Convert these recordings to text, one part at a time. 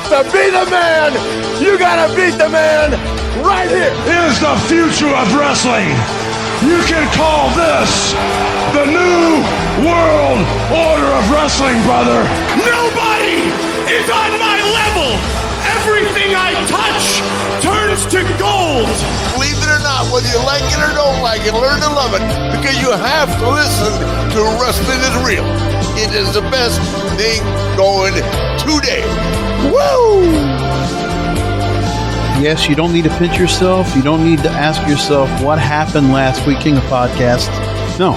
to be the man, you gotta beat the man right here. Is the future of wrestling. You can call this the new world order of wrestling, brother. Nobody is on my level. Everything I touch turns to gold. Believe it or not, whether you like it or don't like it, learn to love it, because you have to listen to Wrestling is Real. It is the best thing going today. Woo! Yes, you don't need to pinch yourself. You don't need to ask yourself what happened last week, King of Podcasts. No,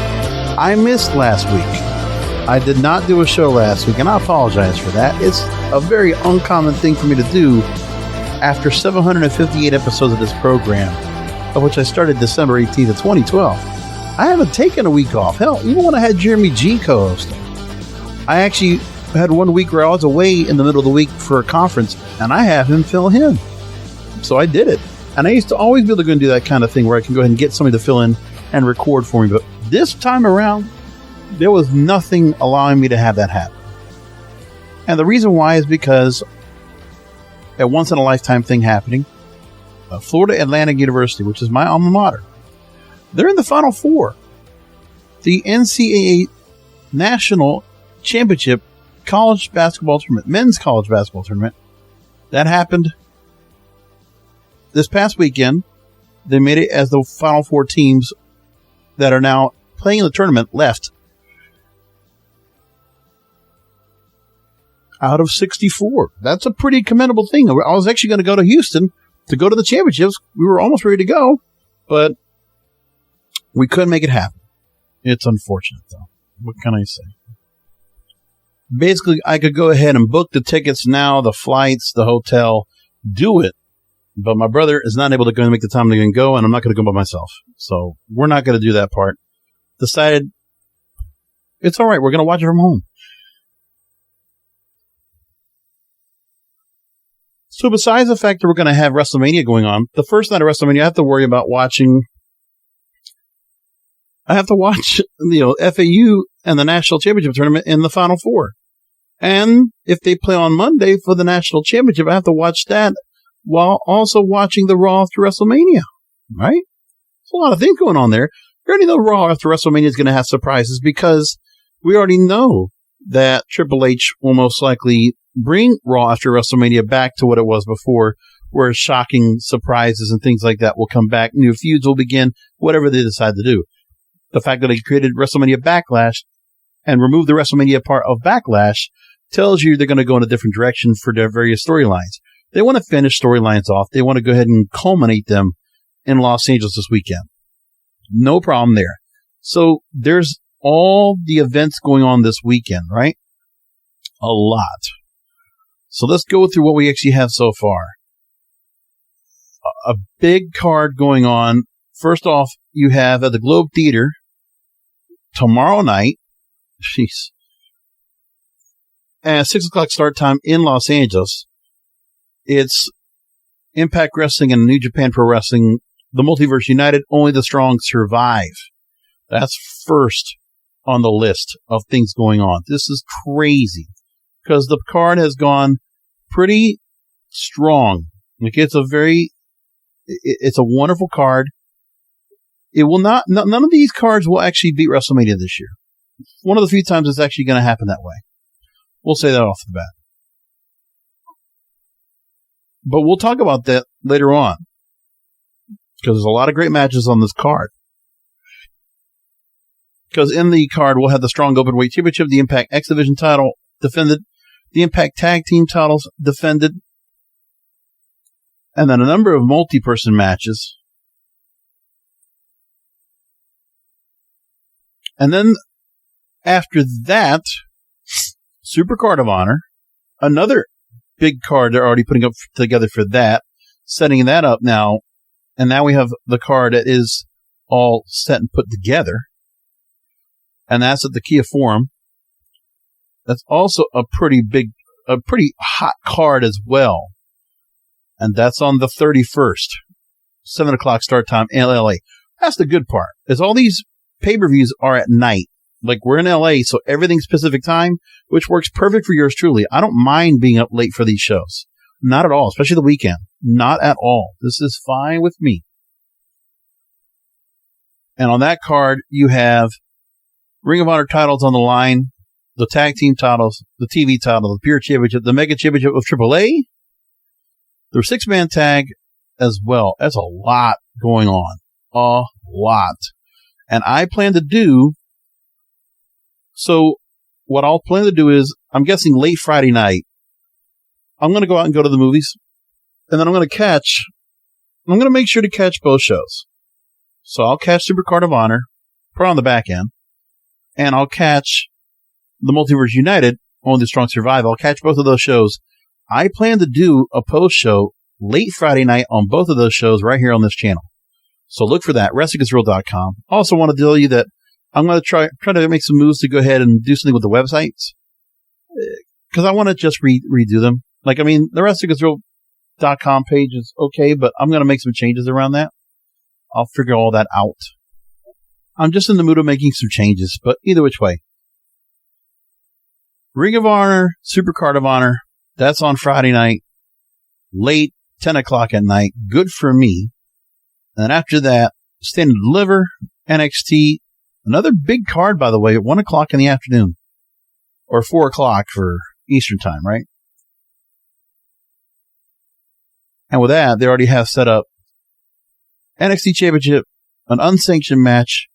I missed last week. I did not do a show last week, and I apologize for that. It's a very uncommon thing for me to do after 758 episodes of this program, of which I started December 18th of 2012. I haven't taken a week off. Hell, even when I had Jeremy G co-hosting, I actually had 1 week where I was away in the middle of the week for a conference, and I have him fill in. So I did it. And I used to always be able to go and do that kind of thing where I can go ahead and get somebody to fill in and record for me. But this time around, there was nothing allowing me to have that happen. And the reason why is because a once-in-a-lifetime thing happening, Florida Atlantic University, which is my alma mater, they're in the Final Four. The NCAA National Championship College Basketball Tournament, Men's College Basketball Tournament, that happened this past weekend. They made it as the Final Four teams that are now playing in the tournament left out of 64. That's a pretty commendable thing. I was actually going to go to Houston to go to the championships. We were almost ready to go, but we couldn't make it happen. It's unfortunate, though. What can I say? Basically, I could go ahead and book the tickets now, the flights, the hotel, do it. But my brother is not able to go and make the time to go, and I'm not going to go by myself. So we're not going to do that part. Decided it's all right. We're going to watch it from home. So besides the fact that we're going to have WrestleMania going on, the first night of WrestleMania, I have to worry about watching. I have to watch, FAU and the National Championship Tournament in the Final Four. And if they play on Monday for the National Championship, I have to watch that while also watching the Raw after WrestleMania, right? There's a lot of things going on there. We already know Raw after WrestleMania is going to have surprises because we already know that Triple H will most likely bring Raw after WrestleMania back to what it was before, where shocking surprises and things like that will come back. New feuds will begin, whatever they decide to do. The fact that they created WrestleMania Backlash and removed the WrestleMania part of Backlash tells you they're going to go in a different direction for their various storylines. They want to finish storylines off. They want to go ahead and culminate them in Los Angeles this weekend. No problem there. So there's all the events going on this weekend, right? A lot. So let's go through what we actually have so far. A big card going on. First off, you have at the Globe Theater tomorrow night. Jeez. At 6 o'clock start time in Los Angeles. It's Impact Wrestling and New Japan Pro Wrestling, the Multiverse United, Only the Strong Survive. That's first on the list of things going on. This is crazy because the card has gone pretty strong. Like it's a wonderful card. It will not, none of these cards will actually beat WrestleMania this year. One of the few times it's actually going to happen that way. We'll say that off the bat. But we'll talk about that later on because there's a lot of great matches on this card. Because in the card, we'll have the Strong Openweight Championship, the Impact X Division title defended, the Impact Tag Team titles defended, and then a number of multi-person matches. And then after that, Super Card of Honor, another big card they're already putting up together for that, setting that up now. And now we have the card that is all set and put together. And that's at the Kia Forum. That's also a pretty hot card as well. And that's on the 31st, 7 o'clock start time in LA. That's the good part, is all these pay-per-views are at night. Like, we're in LA, so everything's Pacific time, which works perfect for yours truly. I don't mind being up late for these shows. Not at all, especially the weekend. Not at all. This is fine with me. And on that card, you have Ring of Honor titles on the line, the tag team titles, the TV title, the Pure Championship, the Mega Championship of AAA. There's 6-man tag as well. That's a lot going on. A lot. And I plan to do, so what I'll plan to do is, I'm guessing late Friday night, I'm going to go out and go to the movies, and then I'm going to make sure to catch both shows. So I'll catch Supercard of Honor, probably on the back end, and I'll catch the Multiverse United, Only the Strong Survive. I'll catch both of those shows. I plan to do a post show late Friday night on both of those shows right here on this channel. So look for that, WrestlingIsReal.com. Also want to tell you that I'm going to try to make some moves to go ahead and do something with the websites, because I want to just redo them. Like, I mean, the WrestlingIsReal.com page is okay, but I'm going to make some changes around that. I'll figure all that out. I'm just in the mood of making some changes, but either which way. Ring of Honor, Supercard of Honor, that's on Friday night, late 10 o'clock at night. Good for me. And then after that, Stand and Deliver, NXT, another big card, by the way, at 1 o'clock in the afternoon. Or 4 o'clock for Eastern time, right? And with that, they already have set up NXT Championship, an unsanctioned match.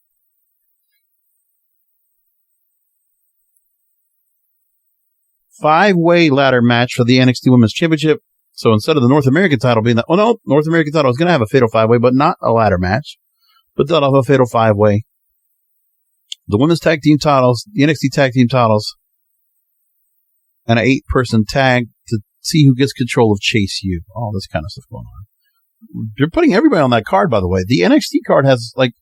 Five-way ladder match for the NXT Women's Championship. So instead of the North American title being that, North American title is going to have a fatal 5-way, but not a ladder match. But they'll have a fatal 5-way. The women's tag team titles, the NXT tag team titles, and an 8-person tag to see who gets control of Chase U. All this kind of stuff going on. They're putting everybody on that card, by the way. The NXT card has, like,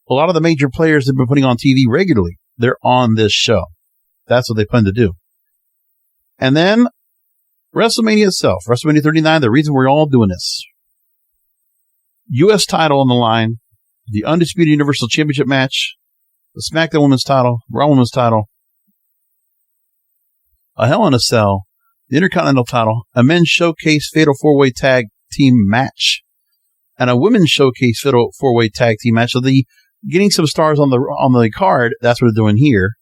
a lot of the major players they've been putting on TV regularly. They're on this show. That's what they plan to do. And then WrestleMania itself, WrestleMania 39, the reason we're all doing this. U.S. title on the line, the Undisputed Universal Championship match, the SmackDown Women's title, Raw Women's title, a Hell in a Cell, the Intercontinental title, a Men's Showcase Fatal 4-Way Tag Team match, and a Women's Showcase Fatal 4-Way Tag Team match. So the getting some stars on the card, that's what they're doing here,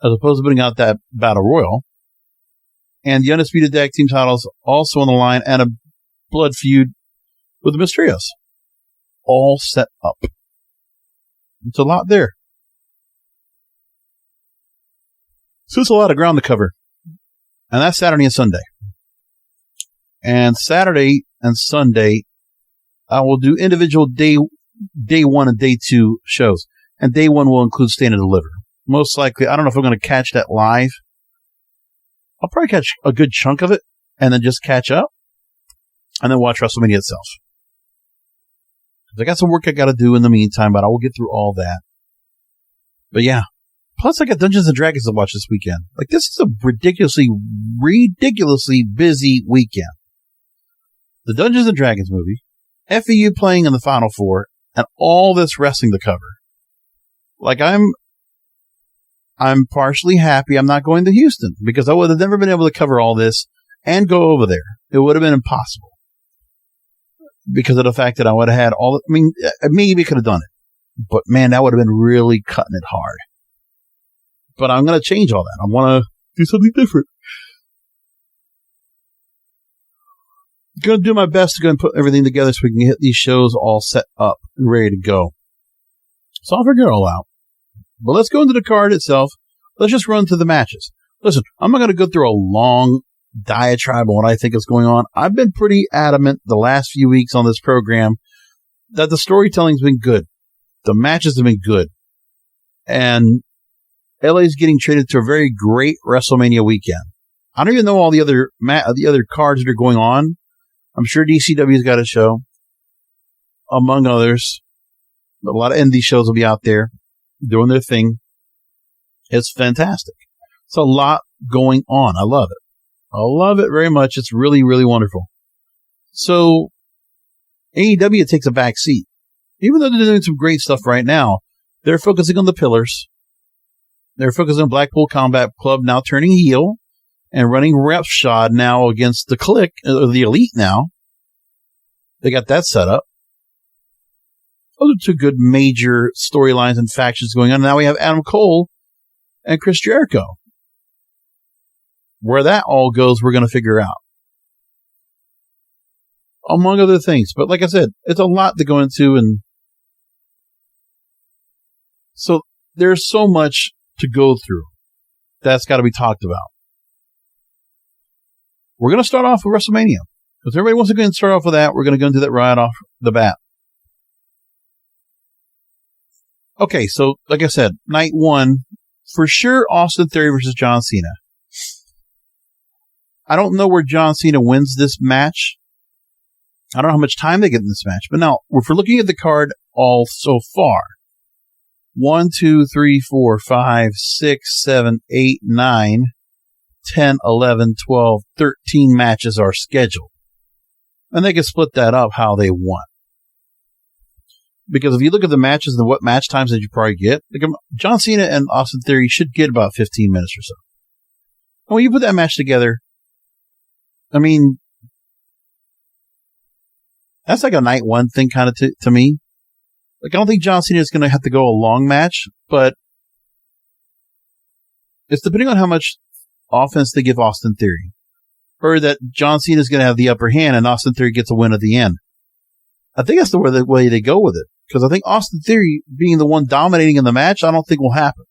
as opposed to putting out that Battle Royal. And the Undisputed Tag Team titles also on the line, and a blood feud with the Mysterios. All set up. It's a lot there. So it's a lot of ground to cover. And that's Saturday and Sunday. And Saturday and Sunday, I will do individual day 1 and day 2 shows. And day 1 will include Stand and Deliver. Most likely, I don't know if I'm going to catch that live. I'll probably catch a good chunk of it and then just catch up and then watch WrestleMania itself. I got some work I got to do in the meantime, but I will get through all that. But yeah. Plus, I got Dungeons and Dragons to watch this weekend. Like, this is a ridiculously busy weekend. The Dungeons and Dragons movie, FEU playing in the Final Four, and all this wrestling to cover. Like, I'm partially happy I'm not going to Houston, because I would have never been able to cover all this and go over there. It would have been impossible. Because of the fact that I would have had all, I mean, maybe could have done it. But man, that would have been really cutting it hard. But I'm going to change all that. I want to do something different. I'm going to do my best to go and put everything together so we can get these shows all set up and ready to go. So I'll figure it all out. But let's go into the card itself. Let's just run through the matches. Listen, I'm not going to go through a long diatribe on what I think is going on. I've been pretty adamant the last few weeks on this program that the storytelling's been good. The matches have been good. And LA's getting traded to a very great WrestleMania weekend. I don't even know all the other cards that are going on. I'm sure DCW's got a show, among others. A lot of indie shows will be out there doing their thing. It's fantastic. It's a lot going on. I love it. I love it very much. It's really, really wonderful. So AEW takes a back seat. Even though they're doing some great stuff right now, they're focusing on the pillars. They're focusing on Blackpool Combat Club now turning heel. and running roughshod now against the Clique, or the Elite now. They got that set up. Those are two good major storylines and factions going on. Now we have Adam Cole and Chris Jericho. Where that all goes, we're going to figure out. Among other things. But like I said, it's a lot to go into, and so there's so much to go through. That's got to be talked about. We're going to start off with WrestleMania. Because everybody wants to go and start off with that, we're going to go into that right off the bat. Okay, so like I said, night one, for sure Austin Theory versus John Cena. I don't know where John Cena wins this match. I don't know how much time they get in this match. But now, if we're looking at the card all so far, 1, 2, 3, 4, 5, 6, 7, 8, 9, 10, 11, 12, 13 matches are scheduled. And they can split that up how they want. Because if you look at the matches and what match times that you probably get, like John Cena and Austin Theory should get about 15 minutes or so. And when you put that match together, I mean, that's like a night one thing kind of to me. Like, I don't think John Cena is going to have to go a long match, but it's depending on how much offense they give Austin Theory. Or that John Cena is going to have the upper hand and Austin Theory gets a win at the end. I think that's the way they go with it. Because I think Austin Theory being the one dominating in the match, I don't think will happen.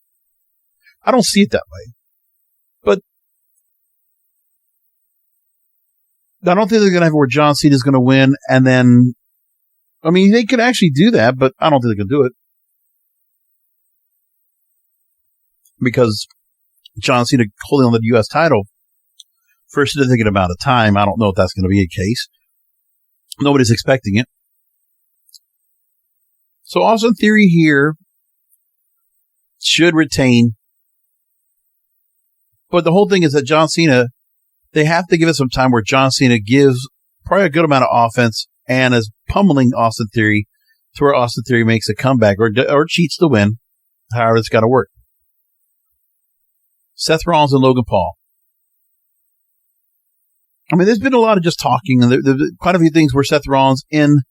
I don't see it that way. But I don't think they're going to have where John Cena is going to win and then, I mean, they could actually do that, but I don't think they can do it. Because John Cena holding on the U.S. title for a significant amount of time, I don't know if that's going to be a case. Nobody's expecting it. So Austin Theory here should retain. But the whole thing is that John Cena, they have to give it some time where John Cena gives probably a good amount of offense and is pummeling Austin Theory to where Austin Theory makes a comeback or cheats to win. However, it's got to work. Seth Rollins and Logan Paul. I mean, there's been a lot of just talking, and there's quite a few things where Seth Rollins in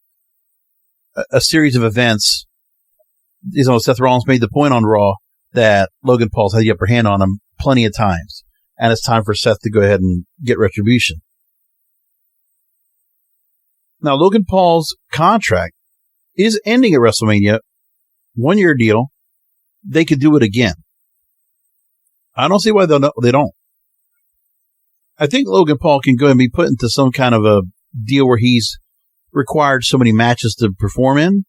a series of events, you know, Seth Rollins made the point on Raw that Logan Paul's had the upper hand on him plenty of times, and it's time for Seth to go ahead and get retribution. Now, Logan Paul's contract is ending at WrestleMania, 1-year deal. They could do it again. I don't see why they don't. I think Logan Paul can go and be put into some kind of a deal where he's required so many matches to perform in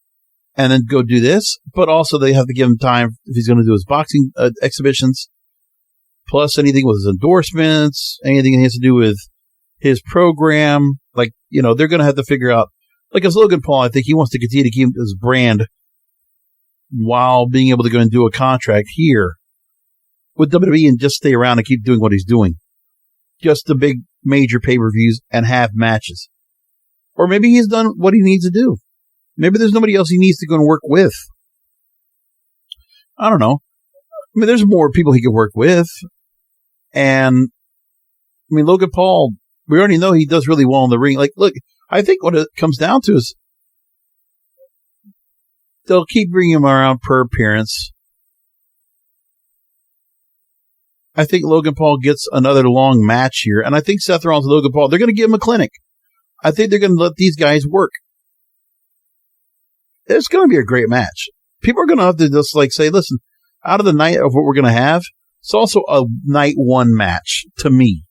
and then go do this, but also they have to give him time if he's going to do his boxing exhibitions, plus anything with his endorsements, anything he has to do with his program. Like, you know, they're going to have to figure out, like as Logan Paul, I think he wants to continue to keep his brand while being able to go and do a contract here with WWE and just stay around and keep doing what he's doing. Just the big major pay-per-views and have matches. Or maybe he's done what he needs to do. Maybe there's nobody else he needs to go and work with. I don't know. I mean, there's more people he could work with. And, I mean, Logan Paul, we already know he does really well in the ring. Like, look, I think what it comes down to is they'll keep bringing him around per appearance. I think Logan Paul gets another long match here. And I think Seth Rollins and Logan Paul, they're going to give him a clinic. I think they're going to let these guys work. It's going to be a great match. People are going to have to just like say, listen, out of the night of what we're going to have, it's also a night one match to me.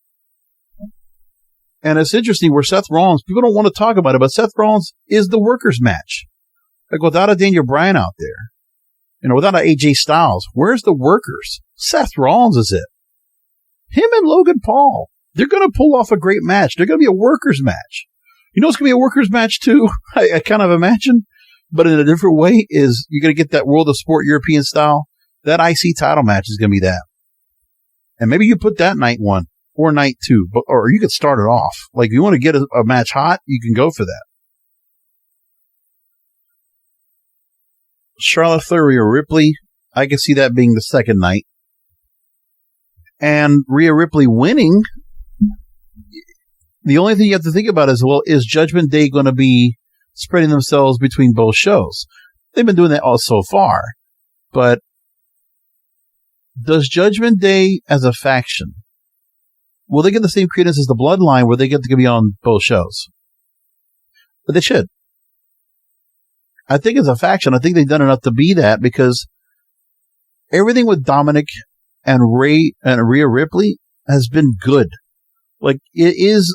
And it's interesting where Seth Rollins, people don't want to talk about it, but Seth Rollins is the workers match. Like without a Daniel Bryan out there, you know, without a AJ Styles, where's the workers? Seth Rollins is it. Him and Logan Paul, they're going to pull off a great match. They're going to be a workers match. You know, it's going to be a workers match too. I kind of imagine, but in a different way is you're going to get that World of Sport European style. That IC title match is going to be that. And maybe you put that night one or night two, or you could start it off. Like if you want to get a match hot, you can go for that. Charlotte Flair or Ripley, I can see that being the second night. and Rhea Ripley winning, the only thing you have to think about is, well, is Judgment Day going to be spreading themselves between both shows? They've been doing that all so far. But does Judgment Day as a faction, will they get the same credence as the Bloodline where they get to be on both shows? But they should. I think as a faction, I think they've done enough to be that, because everything with Dominic and Rhea Ripley has been good. Like, there's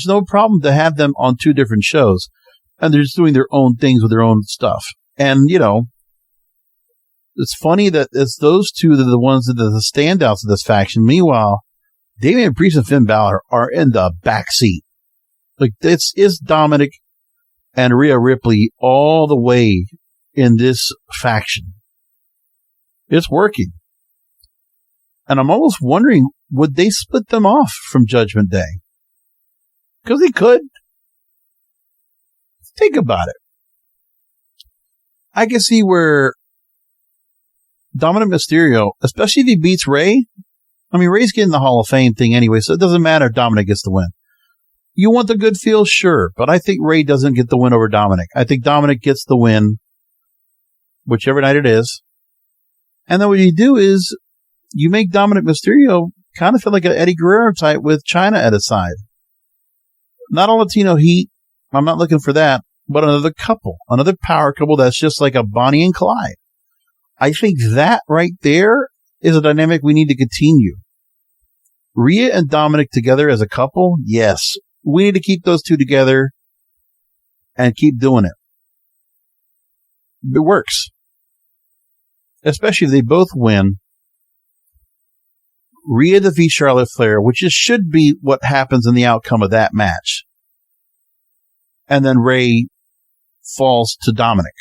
no problem to have them on two different shows, and they're just doing their own things with their own stuff. And, it's funny that it's those two that are the ones that are the standouts of this faction. Meanwhile, Damian Priest and Finn Balor are in the backseat. Like, it's Dominic and Rhea Ripley all the way in this faction. It's working. And I'm almost wondering, would they split them off from Judgment Day? Because they could. Think about it. I can see where Dominic Mysterio, especially if he beats Ray. I mean, Ray's getting the Hall of Fame thing anyway, so it doesn't matter if Dominic gets the win. You want the good feel? Sure. But I think Ray doesn't get the win over Dominic. I think Dominic gets the win, whichever night it is. And then what you do is you make Dominic Mysterio kind of feel like an Eddie Guerrero type with China at his side. Not a Latino heat. I'm not looking for that. But another couple, another power couple that's just like a Bonnie and Clyde. I think that right there is a dynamic we need to continue. Rhea and Dominic together as a couple, yes. We need to keep those two together and keep doing it. It works. Especially if they both win. Rhea defeats Charlotte Flair, which should be what happens in the outcome of that match. And then Ray falls to Dominic.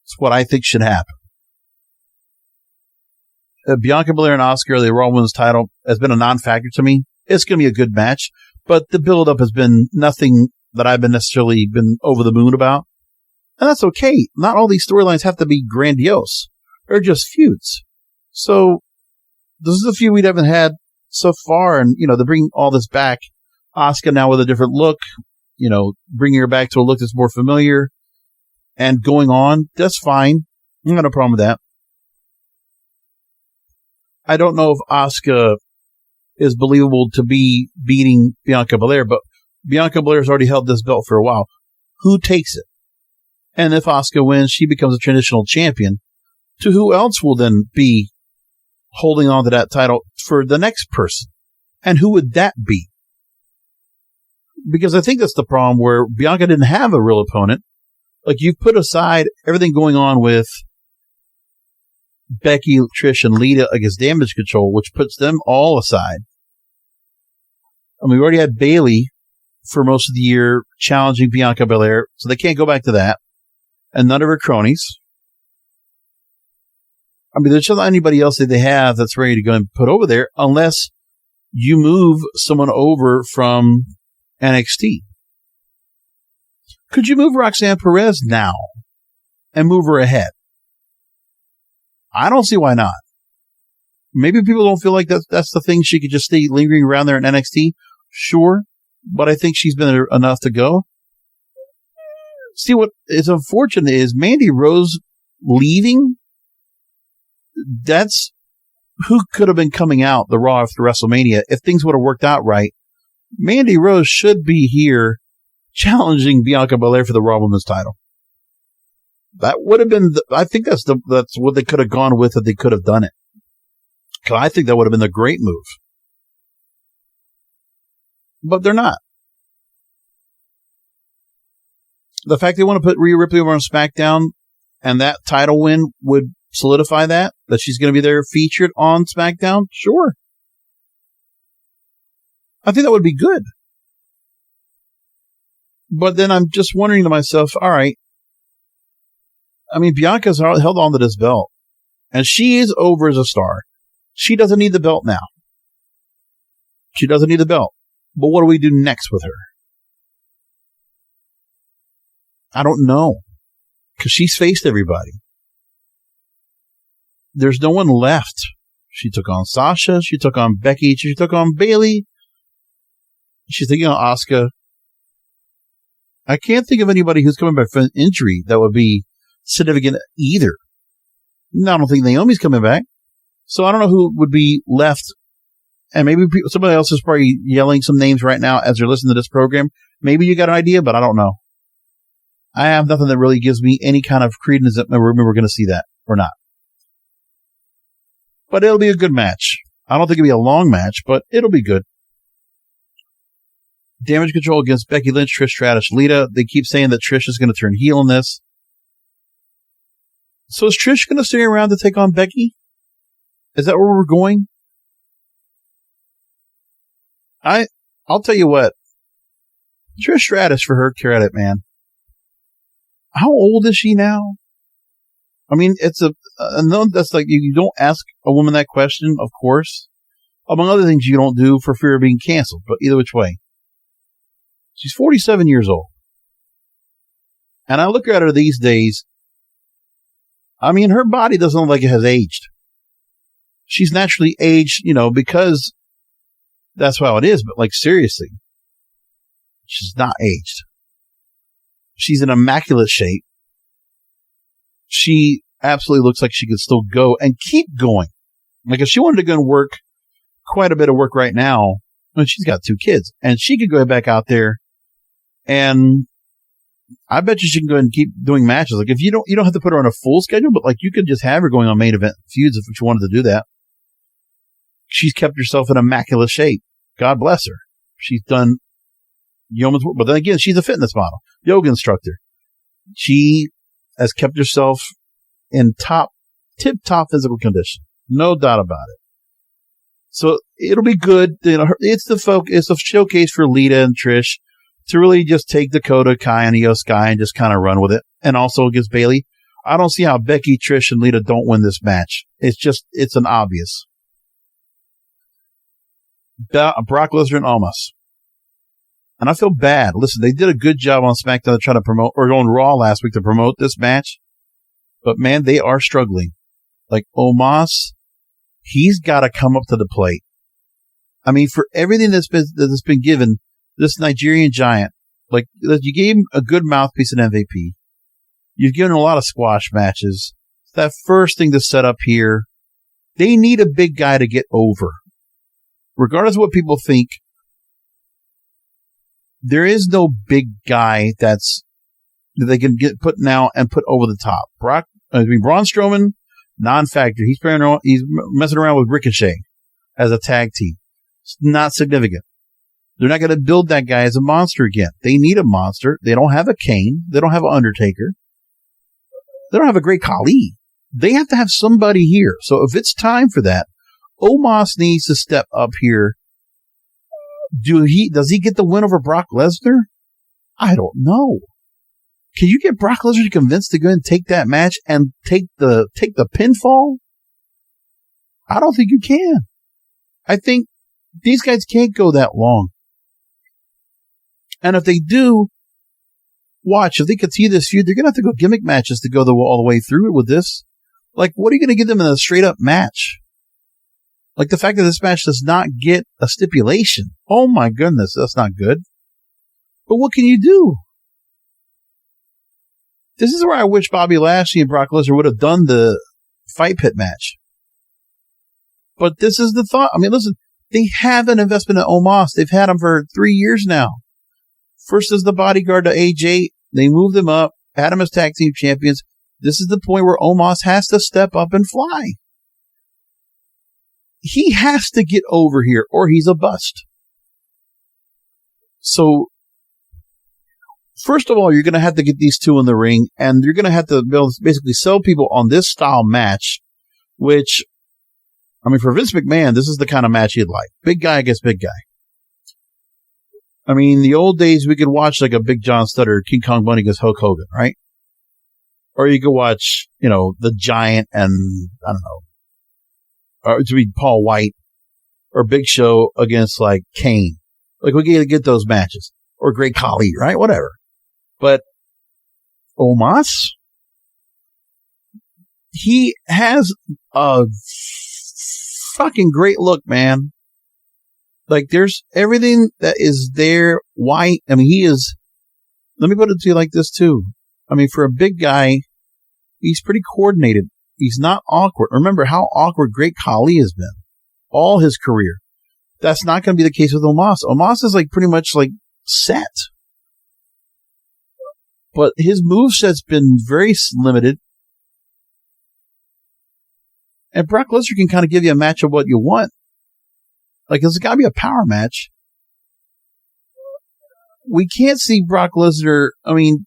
It's what I think should happen. Bianca Belair and Asuka, the Raw Women's title, has been a non-factor to me. It's going to be a good match, but the build-up has been nothing that I've been necessarily been over the moon about. And that's okay. Not all these storylines have to be grandiose. They're just feuds. So this is a feud we haven't had so far, and, to bring all this back, Asuka now with a different look, bringing her back to a look that's more familiar and going on, that's fine. I got no problem with that. I don't know if Asuka is believable to be beating Bianca Belair, but Bianca Belair's already held this belt for a while. Who takes it? And if Asuka wins, she becomes a traditional champion. To who else will then be holding on to that title for the next person? And who would that be? Because I think that's the problem where Bianca didn't have a real opponent. Like, you've put aside everything going on with Becky, Trish, and Lita against Damage Control, which puts them all aside. And we already had Bayley for most of the year challenging Bianca Belair, so they can't go back to that. And none of her cronies. I mean, there's not anybody else that they have that's ready to go and put over there unless you move someone over from NXT. Could you move Roxanne Perez now and move her ahead? I don't see why not. Maybe people don't feel like that's the thing. She could just stay lingering around there in NXT. Sure. But I think she's been there enough to go. See, what is unfortunate is Mandy Rose leaving. That's who could have been coming out the Raw after WrestleMania if things would have worked out right. Mandy Rose should be here challenging Bianca Belair for the Raw Women's title. That would have been, I think that's what they could have gone with if they could have done it. Because I think that would have been a great move. But they're not. The fact they want to put Rhea Ripley over on SmackDown and that title win would solidify that she's going to be there featured on SmackDown, sure. I think that would be good. But then I'm just wondering to myself, all right, I mean, Bianca's held on to this belt, and she is over as a star. She doesn't need the belt now. She doesn't need the belt. But what do we do next with her? I don't know. Because she's faced everybody. There's no one left. She took on Sasha. She took on Becky. She took on Bayley. She's taking on Asuka. I can't think of anybody who's coming back from an injury that would be significant either. No, I don't think Naomi's coming back. So I don't know who would be left. And maybe somebody else is probably yelling some names right now as they're listening to this program. Maybe you got an idea, but I don't know. I have nothing that really gives me any kind of credence that we're going to see that or not. But it'll be a good match. I don't think it'll be a long match, but it'll be good. Damage control against Becky Lynch, Trish Stratus, Lita. They keep saying that Trish is going to turn heel in this. So is Trish going to stay around to take on Becky? Is that where we're going? I'll tell you what. Trish Stratus, for her credit, man. How old is she now? I mean, it's that's like, you don't ask a woman that question, of course. Among other things you don't do for fear of being canceled, but either which way. She's 47 years old. And I look at her these days. I mean, her body doesn't look like it has aged. She's naturally aged, because that's how it is. But like, seriously, she's not aged. She's in immaculate shape. She absolutely looks like she could still go and keep going. Like, if she wanted to go and work quite a bit of work right now, she's got 2 kids, and she could go back out there, and I bet you she can go ahead and keep doing matches. Like, if you don't have to put her on a full schedule, but like, you could just have her going on main event feuds if you wanted to do that. She's kept herself in immaculate shape. God bless her. She's done yeoman's work, but then again, she's a fitness model, yoga instructor. She has kept herself in tip-top physical condition. No doubt about it. So it'll be good. It's the showcase for Lita and Trish to really just take Dakota, Kai, and Io Sky and just kind of run with it. And also against Bayley. I don't see how Becky, Trish, and Lita don't win this match. It's an obvious. Brock Lesnar and Omos. And I feel bad. Listen, they did a good job on SmackDown to try to promote, or on Raw last week to promote this match. But man, they are struggling. Like, Omos, he's got to come up to the plate. I mean, for everything that's been given, this Nigerian giant, like, you gave him a good mouthpiece in MVP. You've given him a lot of squash matches. That first thing to set up here, they need a big guy to get over. Regardless of what people think, there is no big guy that they can get put now and put over the top. Braun Strowman, non-factor. He's messing around with Ricochet as a tag team. It's not significant. They're not going to build that guy as a monster again. They need a monster. They don't have a Kane. They don't have an Undertaker. They don't have a Great Khali. They have to have somebody here. So if it's time for that, Omos needs to step up here. Does he get the win over Brock Lesnar? I don't know. Can you get Brock Lesnar convinced to go and take that match and take the pinfall? I don't think you can. I think these guys can't go that long. And if they do, watch, if they continue this feud, they're going to have to go gimmick matches to go all the way through it with this. Like, what are you going to give them in a straight up match? Like, the fact that this match does not get a stipulation. Oh my goodness, that's not good. But what can you do? This is where I wish Bobby Lashley and Brock Lesnar would have done the fight pit match. But this is the thought. I mean, listen, they have an investment in Omos. They've had him for 3 years now. First as the bodyguard to AJ. They moved him up, had him as tag team champions. This is the point where Omos has to step up and fly. He has to get over here or he's a bust. So, first of all, you're going to have to get these two in the ring, and you're going to have to basically sell people on this style match, which, I mean, for Vince McMahon, this is the kind of match he'd like. Big guy against big guy. I mean, the old days, we could watch like a Big John Studd, King Kong Bundy against Hulk Hogan, right? Or you could watch, the Giant and, I don't know, or to be Paul White or Big Show against like Kane. Like, we got to get those matches. Or Great Khali, right? Whatever. But Omos, he has a fucking great look, man. Like, there's everything that is there. Why? I mean, he is, let me put it to you like this, too. I mean, for a big guy, he's pretty coordinated. He's not awkward. Remember how awkward Great Khali has been all his career. That's not going to be the case with Omos. Omos is like pretty much like set. But his moveset's been very limited. And Brock Lesnar can kind of give you a match of what you want. Like, it's got to be a power match. We can't see Brock Lesnar. I mean,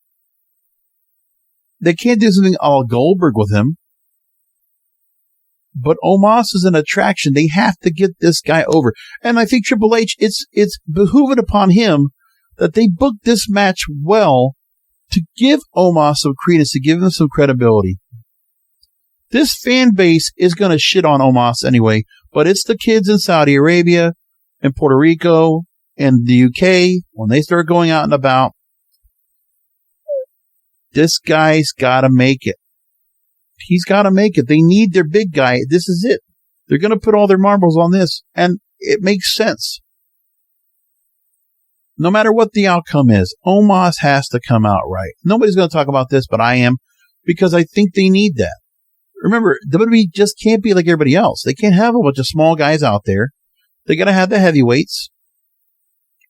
they can't do something a la Goldberg with him. But Omos is an attraction. They have to get this guy over. And I think Triple H, it's behooving upon him that they book this match well to give Omos some credence, to give him some credibility. This fan base is going to shit on Omos anyway, but it's the kids in Saudi Arabia and Puerto Rico and the UK, when they start going out and about, this guy's got to make it. He's got to make it. They need their big guy. This is it. They're going to put all their marbles on this, and it makes sense. No matter what the outcome is, Omos has to come out right. Nobody's going to talk about this, but I am, because I think they need that. Remember, WWE just can't be like everybody else. They can't have a bunch of small guys out there. They got to have the heavyweights,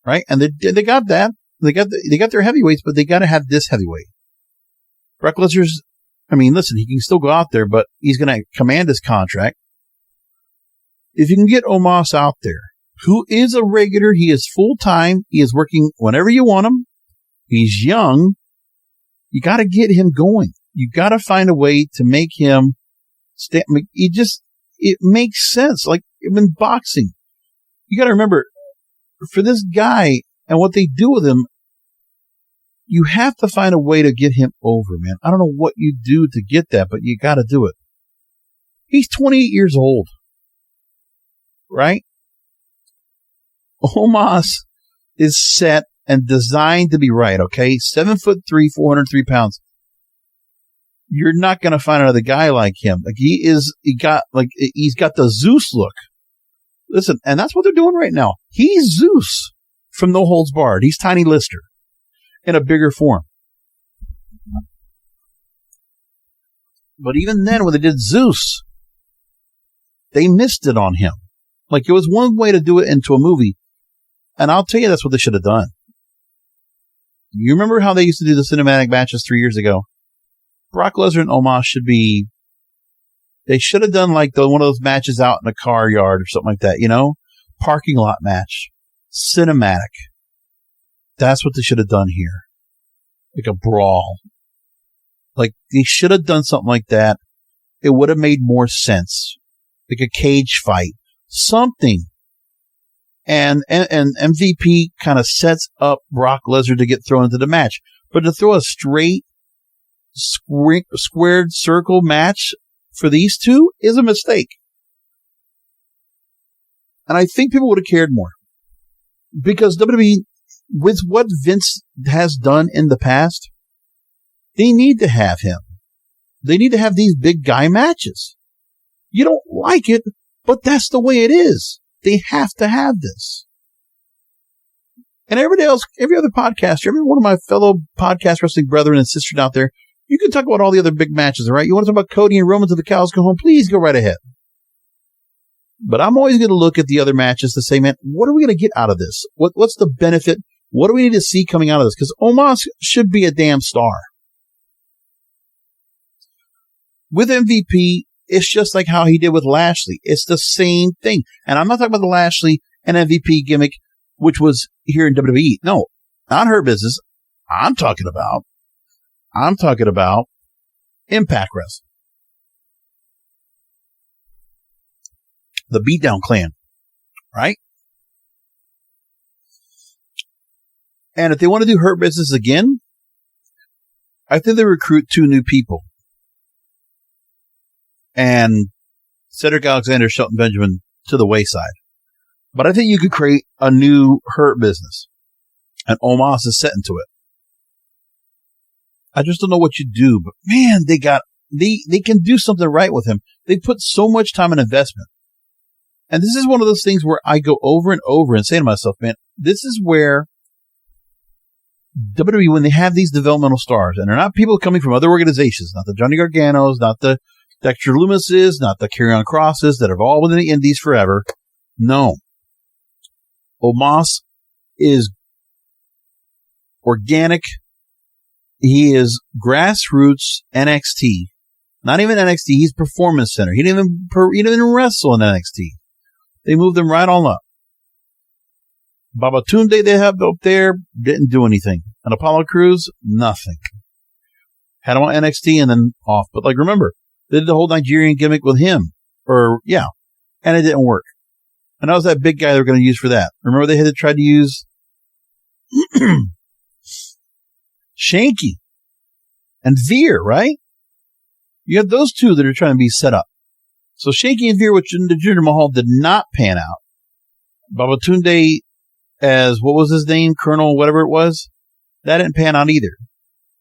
right? And they got that. They got their heavyweights, but they got to have this heavyweight. Brock Lesnar's, I mean, listen, he can still go out there, but he's going to command his contract. If you can get Omos out there, who is a regular, he is full-time, he is working whenever you want him, he's young, you got to get him going. You got to find a way to make him it makes sense. Like in boxing, you got to remember, for this guy and what they do with him, you have to find a way to get him over, man. I don't know what you do to get that, but you got to do it. He's 28 years old, right? Omos is set and designed to be right, okay? 7'3", 403 pounds. You're not going to find another guy like him. Like he's got the Zeus look. Listen, and that's what they're doing right now. He's Zeus from No Holds Barred. He's Tiny Lister in a bigger form. But even then, when they did Zeus, they missed it on him. Like, it was one way to do it into a movie. And I'll tell you, that's what they should have done. You remember how they used to do the cinematic matches 3 years ago? Brock Lesnar and Omos they should have done like one of those matches out in a car yard or something like that, you know? Parking lot match. Cinematic. That's what they should have done here. Like a brawl. Like, they should have done something like that. It would have made more sense. Like a cage fight. Something. And MVP kind of sets up Brock Lesnar to get thrown into the match. But to throw a straight, squared circle match for these two is a mistake. And I think people would have cared more. Because WWE, with what Vince has done in the past, they need to have him. They need to have these big guy matches. You don't like it, but that's the way it is. They have to have this. And everybody else, every other podcaster, every one of my fellow podcast wrestling brethren and sisters out there, you can talk about all the other big matches, all right? You want to talk about Cody and Roman till the cows go home? Please go right ahead. But I'm always going to look at the other matches to say, man, what are we going to get out of this? What's the benefit? What do we need to see coming out of this? Because Omos should be a damn star. With MVP, it's just like how he did with Lashley. It's the same thing. And I'm not talking about the Lashley and MVP gimmick, which was here in WWE. No, not Hurt Business. I'm talking about Impact Wrestling. The Beatdown Clan, right? And if they want to do Hurt Business again, I think they recruit 2 new people. And Cedric Alexander, Shelton Benjamin to the wayside. But I think you could create a new Hurt Business. And Omos is set into it. I just don't know what you do. But man, they can do something right with him. They put so much time and investment. And this is one of those things where I go over and over and say to myself, man, this is where WWE, when they have these developmental stars, and they're not people coming from other organizations, not the Johnny Garganos, not the Dexter Loomises, not the Karrion Crosses that have all been in the indies forever. No. Omos is organic. He is grassroots NXT. Not even NXT. He's Performance Center. He didn't even wrestle in NXT. They moved him right on up. Babatunde they have up there didn't do anything. And Apollo Crews, nothing. Had him on NXT and then off. But like, remember, they did the whole Nigerian gimmick with him. And it didn't work. And that was that big guy they were going to use for that. Remember they had tried to use Shanky and Veer, right? You have those two that are trying to be set up. So Shanky and Veer, which in the Jinder Mahal did not pan out. Babatunde as, what was his name? Colonel, whatever it was. That didn't pan out either.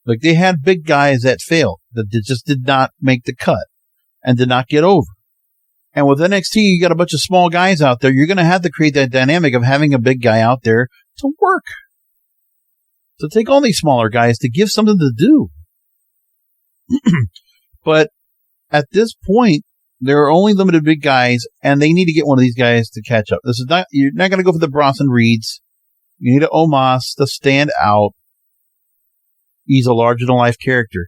Like, they had big guys that failed, that just did not make the cut and did not get over. And with NXT, you got a bunch of small guys out there. You're going to have to create that dynamic of having a big guy out there to work. So take all these smaller guys to give something to do. But at this point, there are only limited big guys, and they need to get one of these guys to catch up. You're not going to go for the Bronson Reeds. You need an Omos to stand out. He's a larger-than-life character.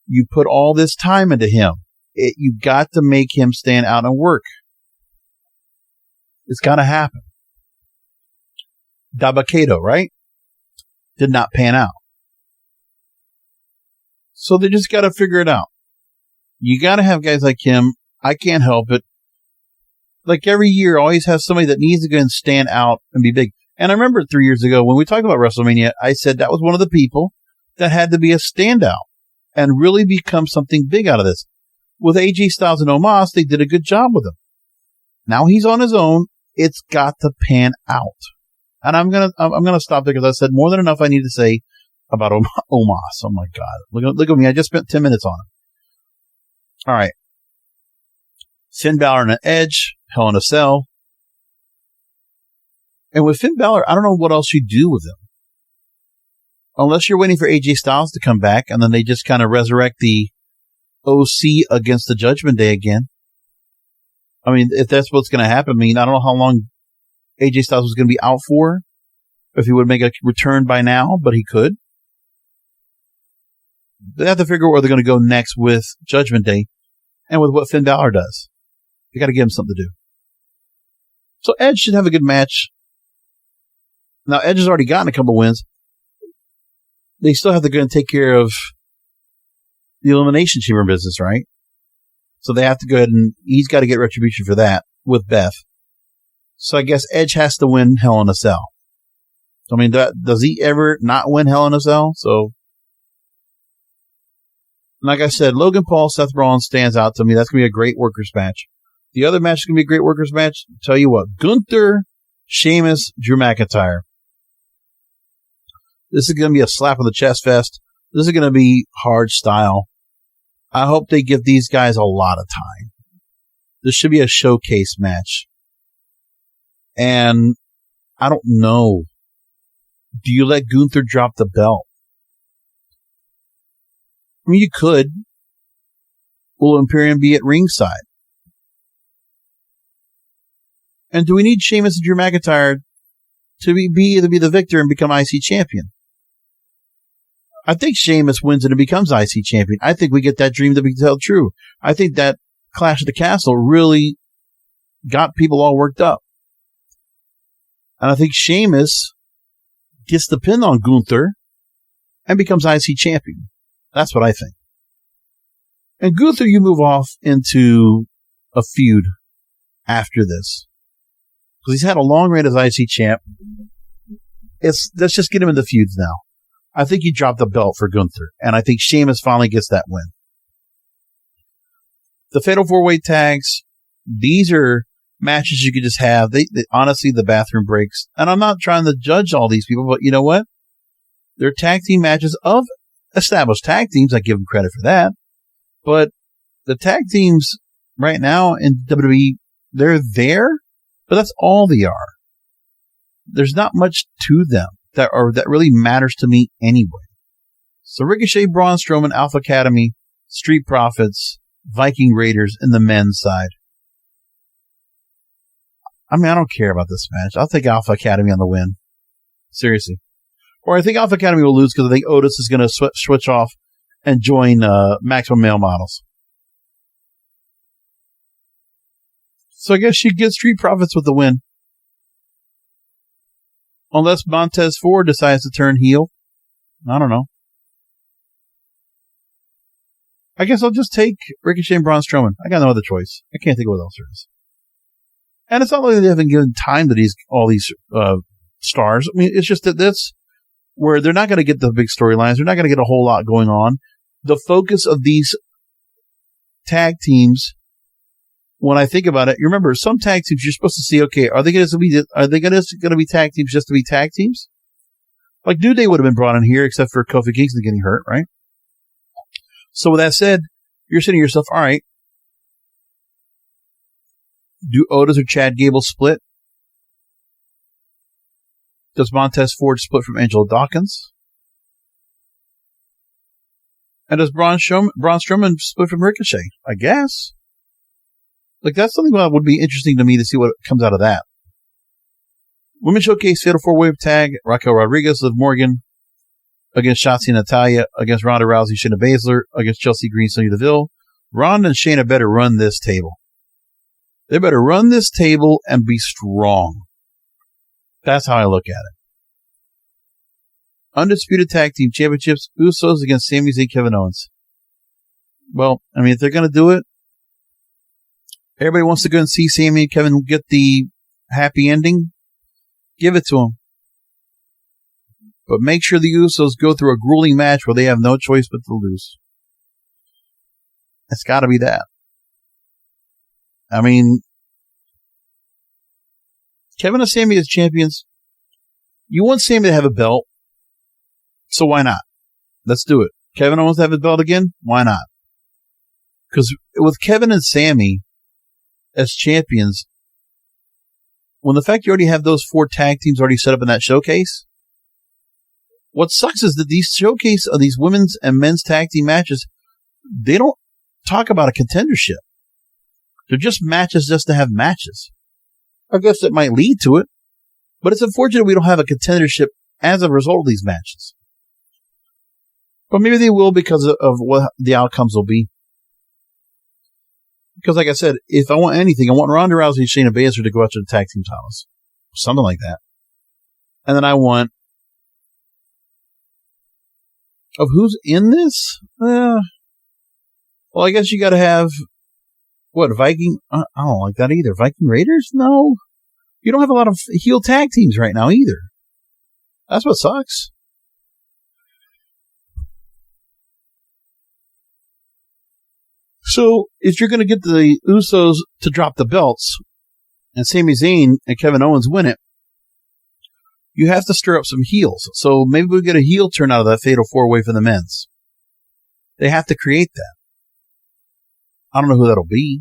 You put all this time into him. You got to make him stand out and work. It's got to happen. Dabba-Kato, right? Did not pan out. So they just got to figure it out. You got to have guys like him. I can't help it. Like every year, always have somebody that needs to go and stand out and be big. And I remember 3 years ago when we talked about WrestleMania, I said that was one of the people that had to be a standout and really become something big out of this. With AJ Styles and Omos, they did a good job with him. Now he's on his own. It's got to pan out. And I'm gonna stop there because I said more than enough I need to say about Omos. Oh my God. Look at me. I just spent 10 minutes on him. All right. Finn Balor and an Edge, Hell in a Cell. And with Finn Balor, I don't know what else you do with him. Unless you're waiting for AJ Styles to come back and then they just kind of resurrect the OC against the Judgment Day again. I mean, if that's what's going to happen, I mean, I don't know how long AJ Styles was going to be out for, if he would make a return by now, but he could. They have to figure out where they're going to go next with Judgment Day and with what Finn Balor does. You got to give him something to do. So Edge should have a good match. Now, Edge has already gotten a couple wins. They still have to go and take care of the Elimination Chamber business, right? So they have to go ahead and he's got to get retribution for that with Beth. So I guess Edge has to win Hell in a Cell. I mean, does he ever not win Hell in a Cell? So, like I said, Logan Paul, Seth Rollins stands out to me. That's going to be a great workers match. The other match is going to be a great workers match. Tell you what, Gunther, Sheamus, Drew McIntyre. This is going to be a slap on the chest fest. This is going to be hard style. I hope they give these guys a lot of time. This should be a showcase match. And I don't know. Do you let Gunther drop the belt? I mean, you could. Will Imperium be at ringside? And do we need Sheamus and Drew McIntyre to be the victor and become IC champion? I think Sheamus wins and becomes IC champion. I think we get that dream to be held true. I think that Clash at the Castle really got people all worked up. And I think Sheamus gets the pin on Gunther and becomes IC champion. That's what I think. And Gunther, you move off into a feud after this. Because he's had a long reign as IC champ. Let's just get him in the feuds now. I think you dropped the belt for Gunther. And I think Sheamus finally gets that win. The Fatal 4-Way tags, these are matches you could just have. They honestly, the bathroom breaks. And I'm not trying to judge all these people, but you know what? They're tag team matches of established tag teams. I give them credit for that. But the tag teams right now in WWE, They're there, but that's all they are. There's not much to them that really matters to me anyway. So Ricochet, Braun Strowman, Alpha Academy, Street Profits, Viking Raiders in the men's side. I mean, I don't care about this match. I'll take Alpha Academy on the win. Seriously. Or I think Alpha Academy will lose because I think Otis is going to switch off and join Maximum Male Models. So I guess she gets Street Profits with the win. Unless Montez Ford decides to turn heel. I don't know. I guess I'll just take Ricochet and Braun Strowman. I got no other choice. I can't think of what else there is. And it's not like they haven't given time to all these stars. I mean, it's just that that's where they're not going to get the big storylines. They're not going to get a whole lot going on. The focus of these tag teams, when I think about it, you remember some tag teams you're supposed to see. Okay, are they going to be tag teams just to be tag teams? Like New Day would have been brought in here, except for Kofi Kingston getting hurt, right? So with that said, you're saying to yourself, all right, do Otis or Chad Gable split? Does Montez Ford split from Angelo Dawkins? And does Braun Strowman split from Ricochet? I guess. Like, that's something that would be interesting to me to see what comes out of that. Women's Showcase Fatal 4-Way Tag, Raquel Rodriguez, Liv Morgan, against Shotzi and Natalya, against Ronda Rousey, Shayna Baszler, against Chelsea Green, Sonya Deville. Ronda and Shayna better run this table. They better run this table and be strong. That's how I look at it. Undisputed Tag Team Championships, Usos against Sami Zayn, Kevin Owens. Well, I mean, if they're going to do it, everybody wants to go and see Sami and Kevin get the happy ending. Give it to them. But make sure the Usos go through a grueling match where they have no choice but to lose. It's got to be that. I mean, Kevin and Sami as champions. You want Sami to have a belt, so why not? Let's do it. Kevin Owens to have a belt again? Why not? Because with Kevin and Sami as champions, when the fact you already have those 4 tag teams already set up in that showcase, what sucks is that these showcase of these women's and men's tag team matches, they don't talk about a contendership. They're just matches just to have matches. I guess it might lead to it, but it's unfortunate we don't have a contendership as a result of these matches. But maybe they will because of what the outcomes will be. Because like I said, if I want anything, I want Ronda Rousey and Shayna Baszler to go after the tag team titles. Something like that. And then I want... Of who's in this? Well, I guess you got to have... What, Viking? I don't like that either. Viking Raiders? No. You don't have a lot of heel tag teams right now either. That's what sucks. So, if you're going to get the Usos to drop the belts and Sami Zayn and Kevin Owens win it, you have to stir up some heels. So maybe we'll get a heel turn out of that Fatal 4-Way for the men's. They have to create that. I don't know who that'll be.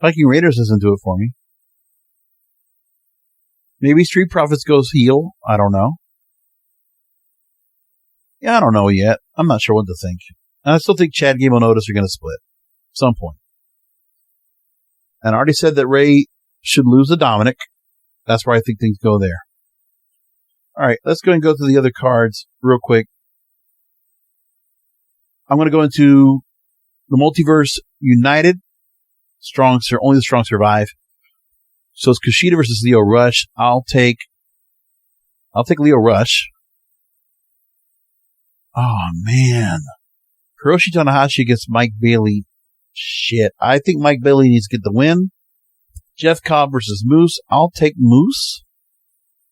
Viking Raiders doesn't do it for me. Maybe Street Profits goes heel. I don't know. Yeah, I don't know yet. I'm not sure what to think. And I still think Chad Gable and Otis are going to split at some point. And I already said that Ray should lose to Dominic. That's where I think things go there. All right, let's go and go through the other cards real quick. I'm going to go into the Multiverse United. Only the strong survive. So it's Kushida versus Lio Rush. I'll take Lio Rush. Oh, man. Hiroshi Tanahashi against Mike Bailey. Shit. I think Mike Bailey needs to get the win. Jeff Cobb versus Moose. I'll take Moose.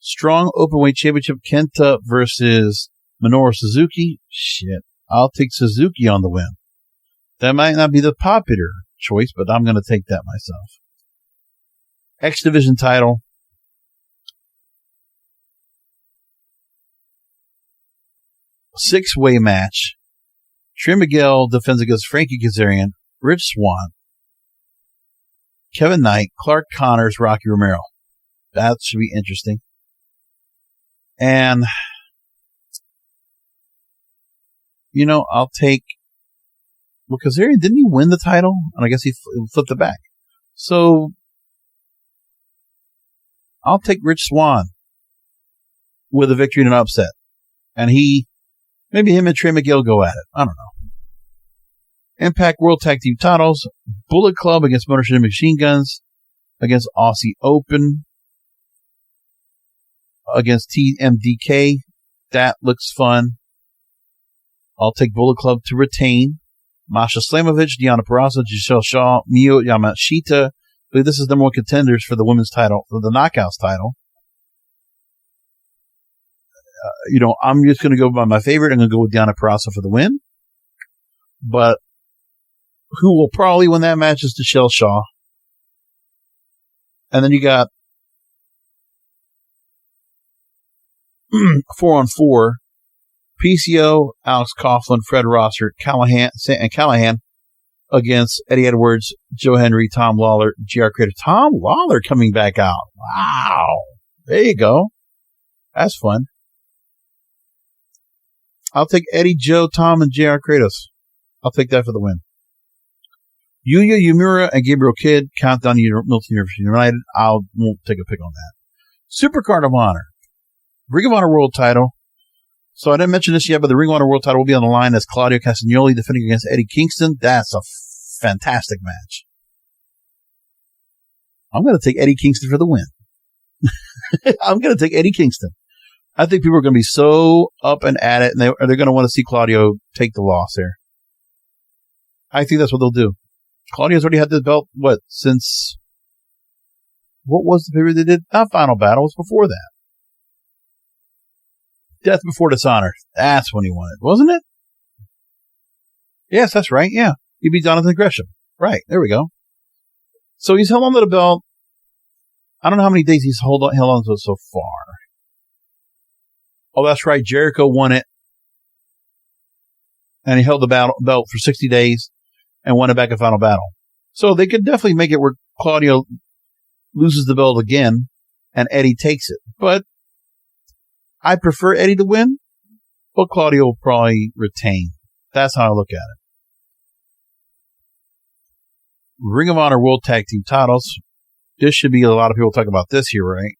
Strong Openweight Championship. Kenta versus Minoru Suzuki. Shit. I'll take Suzuki on the win. That might not be the popular choice, but I'm going to take that myself. X Division title. Six-way match. Trey Miguel defends against Frankie Kazarian. Rich Swann. Kevin Knight, Clark Connors, Rocky Romero. That should be interesting. And, I'll take, because didn't he win the title? And I guess he flipped it back. So, I'll take Rich Swann with a victory and an upset. And maybe him and Trey Miguel go at it. I don't know. Impact World Tag Team titles. Bullet Club against Motor City Machine Guns. Against Aussie Open. Against TMDK. That looks fun. I'll take Bullet Club to retain. Masha Slamovich, Deonna Purrazzo, Giselle Shaw, Miyu Yamashita. I believe this is number one contenders for the women's title, for the Knockouts title. I'm just going to go by my favorite. I'm going to go with Deonna Purrazzo for the win. But who will probably win that match is Giselle Shaw. And then you got 4-on-4. PCO, Alex Coughlin, Fred Rosser, Callahan against Eddie Edwards, Joe Henry, Tom Lawler, GR Creator. Tom Lawler coming back out. Wow. There you go. That's fun. I'll take Eddie, Joe, Tom, and JR Kratos. I'll take that for the win. Yuya Uemura and Gabriel Kidd, Countdown Milton University United. I won't take a pick on that. Supercard of Honor. Ring of Honor World Title. So I didn't mention this yet, but the Ring of Honor World Title will be on the line as Claudio Castagnoli defending against Eddie Kingston. That's a fantastic match. I'm going to take Eddie Kingston for the win. I'm going to take Eddie Kingston. I think people are going to be so up and at it, and they're going to want to see Claudio take the loss there. I think that's what they'll do. Claudio's already had the belt, since... What was the period they did? Not Final Battle. It was before that. Death Before Dishonor. That's when he won it, wasn't it? Yes, that's right. Yeah. He beat Jonathan Gresham. Right. There we go. So he's held on to the belt. I don't know how many days he's held on to it so far. Oh, that's right. Jericho won it. And he held the belt for 60 days and won it back in Final Battle. So they could definitely make it where Claudio loses the belt again and Eddie takes it. But I prefer Eddie to win, but Claudio will probably retain. That's how I look at it. Ring of Honor World Tag Team titles. This should be a lot of people talking about this here, right?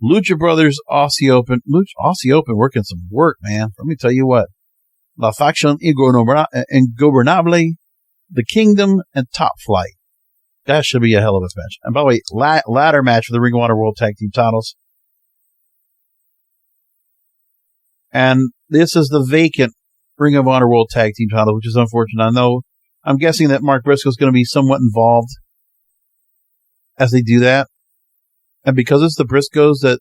Lucha Brothers, Aussie Open. Aussie Open working some work, man. Let me tell you what. La Faction Ingobernable, The Kingdom, and Top Flight. That should be a hell of a match. And by the way, ladder match for the Ring of Honor World Tag Team titles. And this is the vacant Ring of Honor World Tag Team title, which is unfortunate. I'm guessing that Mark Briscoe's going to be somewhat involved as they do that. And because it's the Briscoes that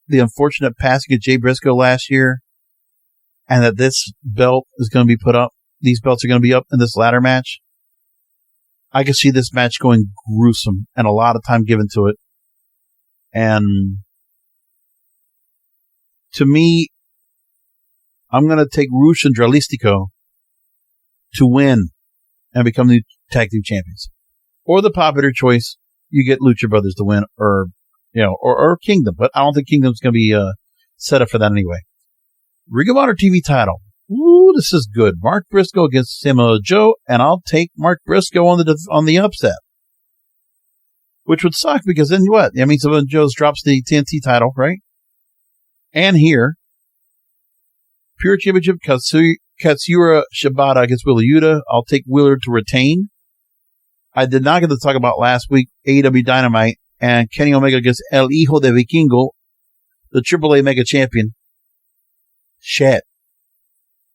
the unfortunate passing of Jay Briscoe last year, and that this belt is going to be put up, these belts are going to be up in this ladder match, I can see this match going gruesome and a lot of time given to it. And to me, I'm going to take Rush and Dralistico to win and become the tag team champions. Or the popular choice, you get Lucha Brothers to win, or Kingdom. But I don't think Kingdom's going to be set up for that anyway. Ring of Honor TV title. Ooh, this is good. Mark Briscoe against Samoa Joe, and I'll take Mark Briscoe on the upset. Which would suck because then what? I mean, Samoa Joe drops the TNT title, right? And here, Pure Championship, Katsura Shibata against Wheeler Yuta. I'll take Wheeler to retain. I did not get to talk about last week, AEW Dynamite, and Kenny Omega against El Hijo de Vikingo, the AAA Mega Champion. Shit.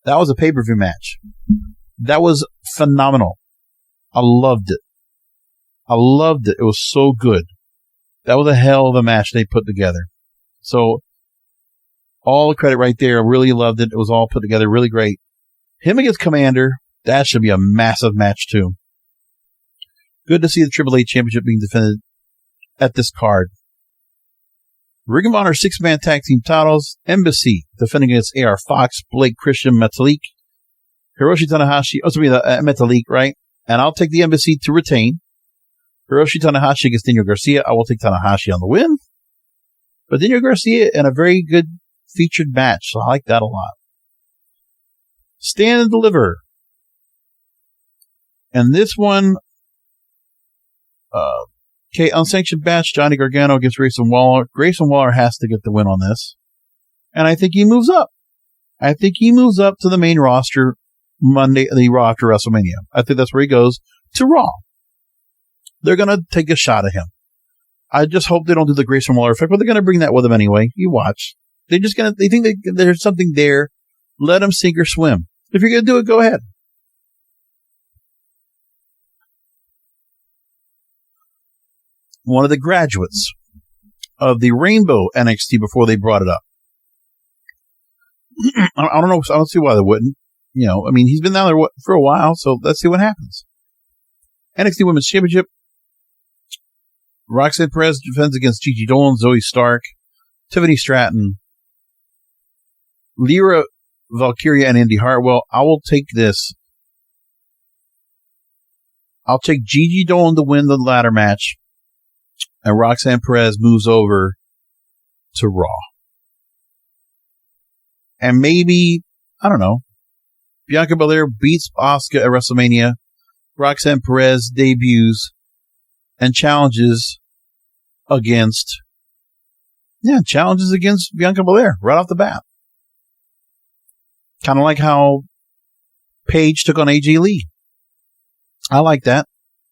That was a pay-per-view match. That was phenomenal. I loved it. It was so good. That was a hell of a match they put together. So, all the credit right there. I really loved it. It was all put together really great. Him against Commander, that should be a massive match too. Good to see the AAA Championship being defended at this card. Ring of Honor 6-man tag team titles. Embassy defending against AR Fox, Blake Christian, Metalik, Hiroshi Tanahashi. Oh, sorry, Metalik, right? And I'll take the Embassy to retain. Hiroshi Tanahashi against Daniel Garcia. I will take Tanahashi on the win. But Daniel Garcia in a very good featured match, so I like that a lot. Stand and Deliver. And this one, unsanctioned match, Johnny Gargano against Grayson Waller. Grayson Waller has to get the win on this. And I think he moves up. I think he moves up to the main roster Monday, the Raw after WrestleMania. I think that's where he goes to Raw. They're going to take a shot at him. I just hope they don't do the Grayson Waller effect, but they're going to bring that with them anyway. You watch. They think there's something there. Let them sink or swim. If you're going to do it, go ahead. One of the graduates of the Rainbow NXT before they brought it up. I don't know. I don't see why they wouldn't. He's been down there for a while, so let's see what happens. NXT Women's Championship. Roxanne Perez defends against Gigi Dolan, Zoe Stark, Tiffany Stratton, Lyra Valkyria, and Indy Hartwell. I will take this. I'll take Gigi Dolan to win the ladder match, and Roxanne Perez moves over to Raw. And maybe, I don't know, Bianca Belair beats Asuka at WrestleMania. Roxanne Perez debuts and challenges against Bianca Belair right off the bat. Kind of like how Paige took on AJ Lee. I like that.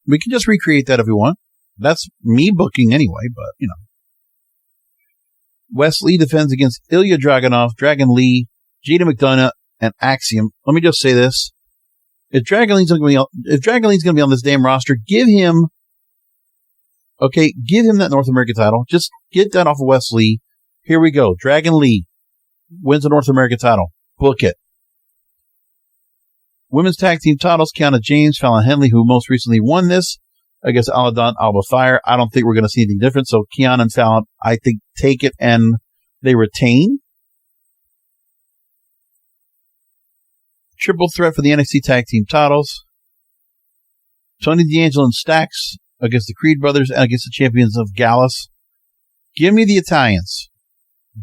We can just recreate that if we want. That's me booking anyway, but, Wes Lee defends against Ilya Dragunov, Dragon Lee, Jada McDonough, and Axiom. Let me just say this. If Dragon Lee's going to be on this damn roster, give him that North American title. Just get that off of Wes Lee. Here we go. Dragon Lee wins the North American title. Book it. Women's tag team titles, Kiana James, Fallon Henley, who most recently won this against Aladdin Alba Fire. I don't think we're going to see anything different. So Kiana and Fallon, I think, take it and they retain. Triple threat for the NXT tag team titles. Tony D'Angelo and Stax against the Creed brothers and against the champions of Gallus. Give me the Italians.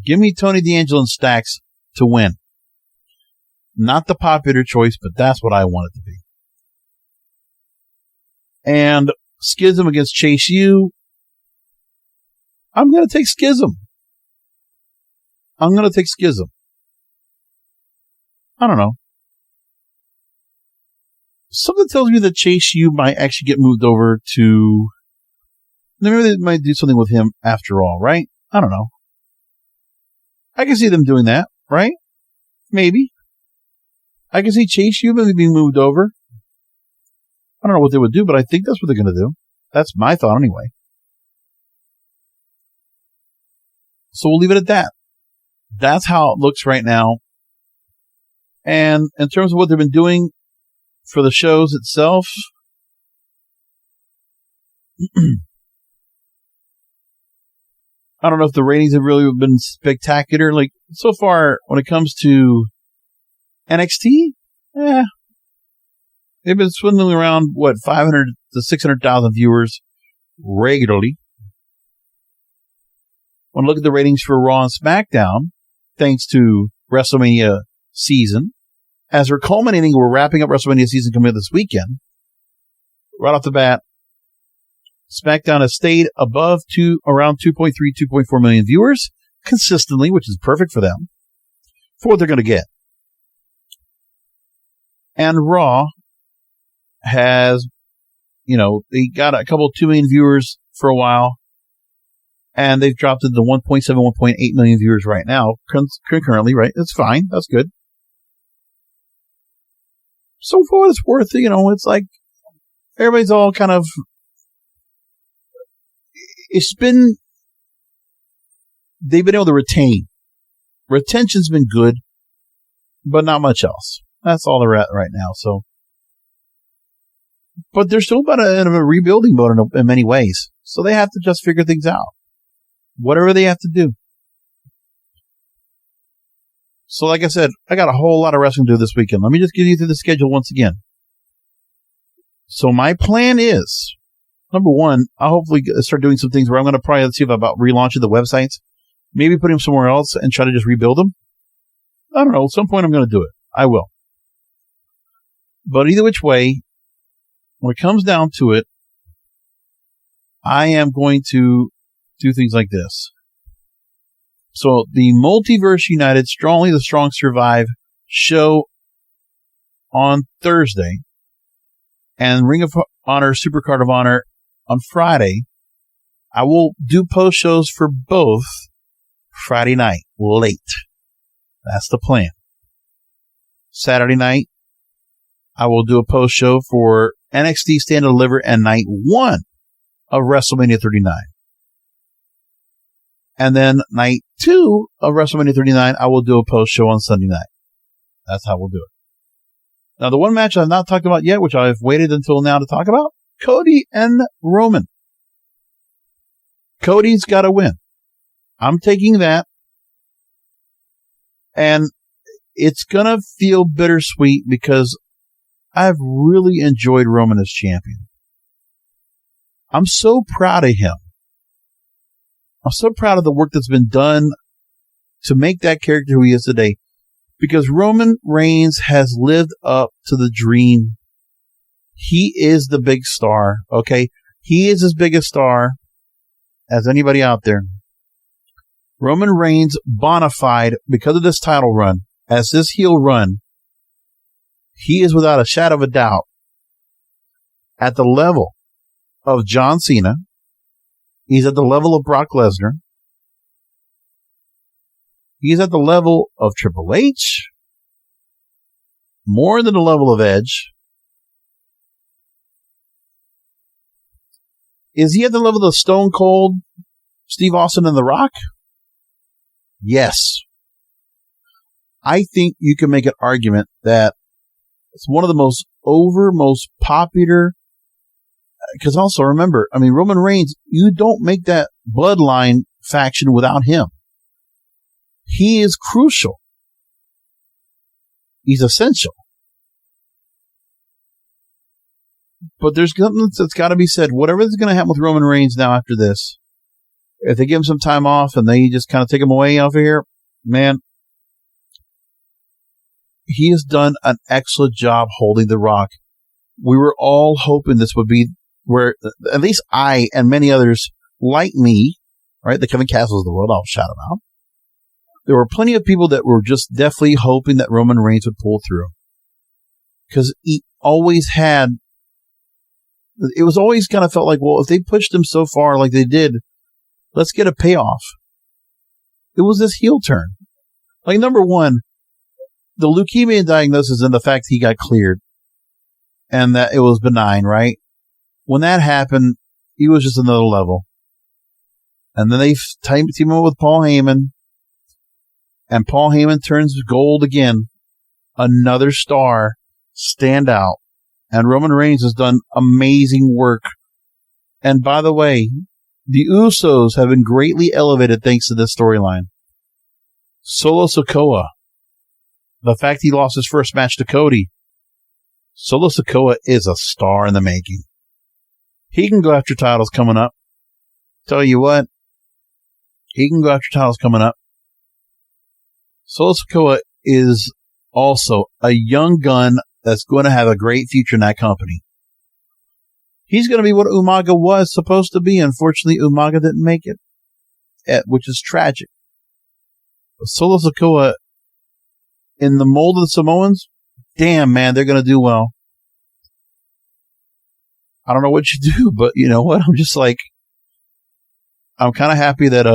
Give me Tony D'Angelo and Stax to win. Not the popular choice, but that's what I want it to be. And Schism against Chase U. I'm going to take Schism. I don't know. Something tells me that Chase U might actually get moved over to... Maybe they might do something with him after all, right? I don't know. I can see them doing that, right? Maybe. I can see Chase U maybe being moved over. I don't know what they would do, but I think that's what they're going to do. That's my thought anyway. So we'll leave it at that. That's how it looks right now. And in terms of what they've been doing for the shows itself, I don't know if the ratings have really been spectacular. Like, so far, when it comes to NXT, they've been swindling around, 500 to 600,000 viewers regularly. When I look at the ratings for Raw and SmackDown, thanks to WrestleMania season, as we're wrapping up WrestleMania season coming up this weekend, right off the bat, SmackDown has stayed above around 2.3, 2.4 million viewers consistently, which is perfect for them, for what they're going to get. And Raw has, they got a couple 2 million viewers for a while, and they've dropped it to 1.7, 1.8 million viewers right now, concurrently, right? That's fine. That's good. So for what it's worth, it's like everybody's all kind of, they've been able to retain. Retention's been good, but not much else. That's all they're at right now. So, but they're still in a rebuilding mode in many ways. So they have to just figure things out. Whatever they have to do. So like I said, I got a whole lot of wrestling to do this weekend. Let me just give you through the schedule once again. So my plan is, number one, I'll hopefully start doing some things where I'm going to probably see about relaunching the websites, maybe putting them somewhere else and try to just rebuild them. I don't know. At some point, I'm going to do it. I will. But either which way, when it comes down to it, I am going to do things like this. So the Multiverse United Only the Strong Survive show on Thursday and Ring of Honor Supercard of Honor on Friday. I will do post shows for both Friday night late. That's the plan. Saturday night, I will do a post show for NXT Stand and Deliver and Night 1 of WrestleMania 39. And then Night 2 of WrestleMania 39, I will do a post show on Sunday night. That's how we'll do it. Now, the one match I've not talked about yet, which I've waited until now to talk about, Cody and Roman. Cody's got to win. I'm taking that. And it's going to feel bittersweet because I've really enjoyed Roman as champion. I'm so proud of him. I'm so proud of the work that's been done to make that character who he is today, because Roman Reigns has lived up to the dream. He is the big star, okay? He is as big a star as anybody out there. Roman Reigns bona fide, because of this title run, as this heel run, he is without a shadow of a doubt at the level of John Cena. He's at the level of Brock Lesnar. He's at the level of Triple H. More than the level of Edge. Is he at the level of Stone Cold, Steve Austin, and The Rock? Yes. I think you can make an argument that it's one of the most popular. Because also remember, I mean, Roman Reigns, you don't make that bloodline faction without him. He is crucial. He's essential. But there's something that's got to be said. Whatever is going to happen with Roman Reigns now after this, if they give him some time off and they just kind of take him away off of here, man, he has done an excellent job holding The Rock. We were all hoping this would be where at least I and many others like me, right, the Kevin Castles of the world, I'll shout them out. There were plenty of people that were just definitely hoping that Roman Reigns would pull through. Because he always had, it was always kind of felt like, well, if they pushed him so far like they did, let's get a payoff. It was this heel turn. Like, number one, the leukemia diagnosis and the fact he got cleared and that it was benign, right? When that happened, he was just another level. And then they team him up with Paul Heyman. And Paul Heyman turns gold again. Another star. Stand out. And Roman Reigns has done amazing work. And by the way, the Usos have been greatly elevated thanks to this storyline. Solo Sikoa. The fact he lost his first match to Cody. Solo Sikoa is a star in the making. He can go after titles coming up. Tell you what, he can go after titles coming up. Solo Sikoa is also a young gun that's going to have a great future in that company. He's going to be what Umaga was supposed to be. Unfortunately, Umaga didn't make it, which is tragic. But Solo Sikoa, in the mold of the Samoans, damn, man, they're going to do well. I don't know what you do, but you know what? I'm just like, I'm kind of happy that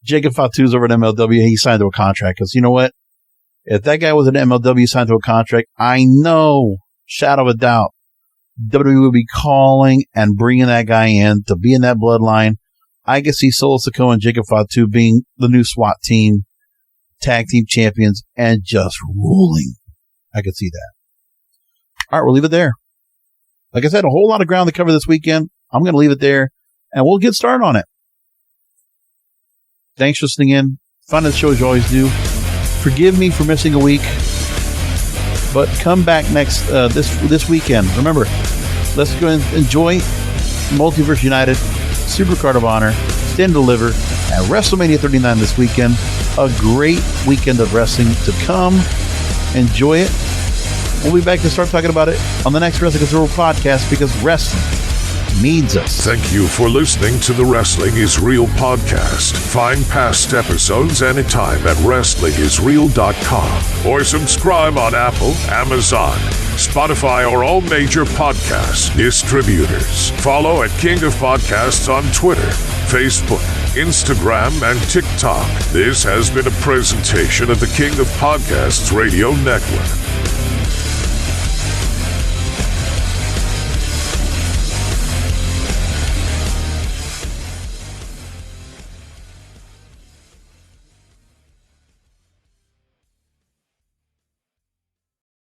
Jacob Fatu's over at MLW. He signed to a contract, because you know what? If that guy was at MLW signed to a contract, I know, shadow of a doubt, WWE would be calling and bringing that guy in to be in that bloodline. I can see Solo Sikoa and Jacob Fatu being the new SWAT team, tag team champions, and just ruling. I could see that. All right, we'll leave it there. Like I said, a whole lot of ground to cover this weekend. I'm going to leave it there, and we'll get started on it. Thanks for listening in. Fun as the show as you always do. Forgive me for missing a week, but come back next this weekend. Remember, let's go and enjoy Multiverse United, Supercard of Honor, Stand and Deliver at WrestleMania 39 this weekend. A great weekend of wrestling to come. Enjoy it. We'll be back to start talking about it on the next Wrestling Control podcast because wrestling needs us. Thank you for listening to the Wrestling is Real podcast. Find past episodes anytime at WrestlingIsReal.com or subscribe on Apple, Amazon, Spotify, or all major podcast distributors. Follow at King of Podcasts on Twitter, Facebook, Instagram, and TikTok. This has been a presentation of the King of Podcasts Radio Network.